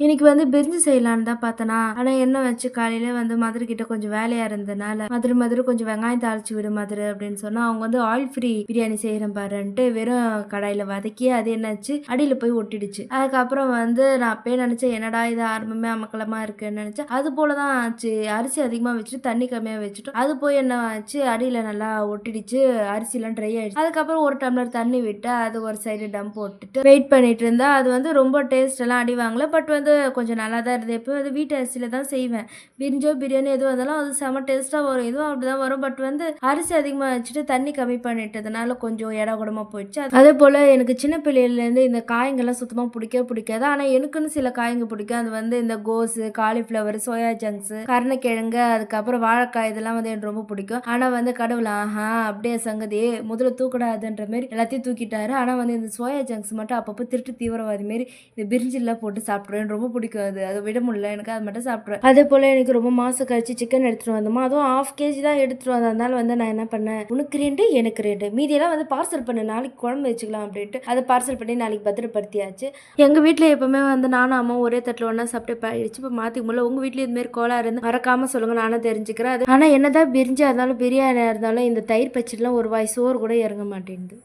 இன்னைக்கு வந்து பிரிஞ்சு செய்யலான்னு தான் பார்த்தேனா, ஆனா என்ன வச்சு காலையில வந்து மதர் கிட்ட கொஞ்சம் வேலையா இருந்தனால, மதர் கொஞ்சம் வெங்காயம் தாளிச்சு விடு மதர் அப்படின்னு சொன்னா, அவங்க வந்து ஆயில் ஃப்ரீ பிரியாணி செய்றேன் பாருன்ட்டு வெறும் கடாயில வதக்கி அது என்னாச்சு அடியில போய் ஒட்டிடுச்சு. அதுக்கப்புறம் வந்து நான் அப்பயே நினைச்சேன், என்னடா இது ஆரம்பமே அமக்கலமா இருக்குன்னு நினைச்சேன். அது போல தான் ஆச்சு. அரிசி அதிகமா வச்சுட்டு தண்ணி கம்மியா வச்சுட்டோம். அது போய் என்ன ஆச்சு அடியில நல்லா ஒட்டிடுச்சு. அரிசிலாம் ட்ரை ஆயிடுச்சு. அதுக்கப்புறம் ஒரு டம்ளர் தண்ணி விட்டு அது ஒரு சைடு டம் போட்டுட்டு வெயிட் பண்ணிட்டு இருந்தா, அது வந்து ரொம்ப டேஸ்ட் எல்லாம் அடி வாங்கல. பட் வந்து கொஞ்சம் நல்லா தான் இருந்தது. எப்பவும் வந்து வீட்டு அரிசியில தான் செய்வேன். பிரிஞ்சோ, பிரியாணி எதுவா இருந்தாலும் அது செம்ம டேஸ்ட்டா வரும். இதுவும் அப்படிதான் வரும். பட் வந்து அரிசி அதிகமா வச்சுட்டு தண்ணி கம்மி பண்ணிட்டதுனால கொஞ்சம் ஏடா கூடமா போயிடுச்சு. அதேபோல எனக்கு சின்ன பிள்ளையிலேருந்து இந்த காய்ங்கள்லாம் சுத்தமா பிடிக்கவே பிடிக்காது. ஆனா எனக்குன்னு சில காய்ங்க பிடிக்கும். அது வந்து இந்த கோஸு, காலிஃப்ளவர், சோயா ஜங்க்ஸு, கருணக்கிழங்கு, அதுக்கப்புறம் வாழைக்காய் இதெல்லாம் வந்து எனக்கு ரொம்ப பிடிக்கும். ஆனா வந்து கடவுள் ஆஹா அப்படியே சங்கதி முதல்ல தூக்கடாதுன்ற மாரி எல்லாத்தையும் தூக்கிட்டாரு. ஆனா வந்து இந்த சோயா ஜங்க்ஸ் மட்டும் அப்பப்போ திருட்டு தீவிரவாதி மாரி இந்த பிரிஞ்சிலாம் போட்டு சாப்பிட்ருவேன். எனக்கு ரொம்ப பிடிக்கும் அது. அத விட முடியல. எனக்கு அது மட்டும் சாப்பிட்ருவேன். அதேபோல எனக்கு ரொம்ப மாசம் கழிச்சு சிக்கன் எடுத்துட்டு வந்தோமா, அதுவும் 1/2 கேஜி தான் எடுத்துட்டு வந்ததுனால வந்து நான் என்ன பண்ணேன், உனக்கு 2 எனக்கு 2 மீதியெல்லாம் வந்து பார்சல் பண்ணு. நாளைக்கு குழம்பு வச்சுக்கலாம் அப்படின்ட்டு அத பார்சல் பண்ணி நாளைக்கு பத்திரப்படுத்தியாச்சு. எங்க வீட்ல எப்பவுமே வந்து நானும் அம்மாவும் ஒரே தட்டுல ஒண்ணா சாப்பிட்டு பழகிடுச்சு. இப்ப மாத்திக்க முடியல. உங்க வீட்லயும் இது மாரி கோளாறு இருந்தா மறக்காம சொல்லுங்க. நானும் தெரிஞ்சுக்கிறேன். ஆனா என்னதான் பிரிஞ்சியா இருந்தாலும், பிரியாணியா இருந்தாலும் இந்த தயிர் பச்சடிலாம் ஒரு வாய் சோறு கூட இறங்க மாட்டேங்குது.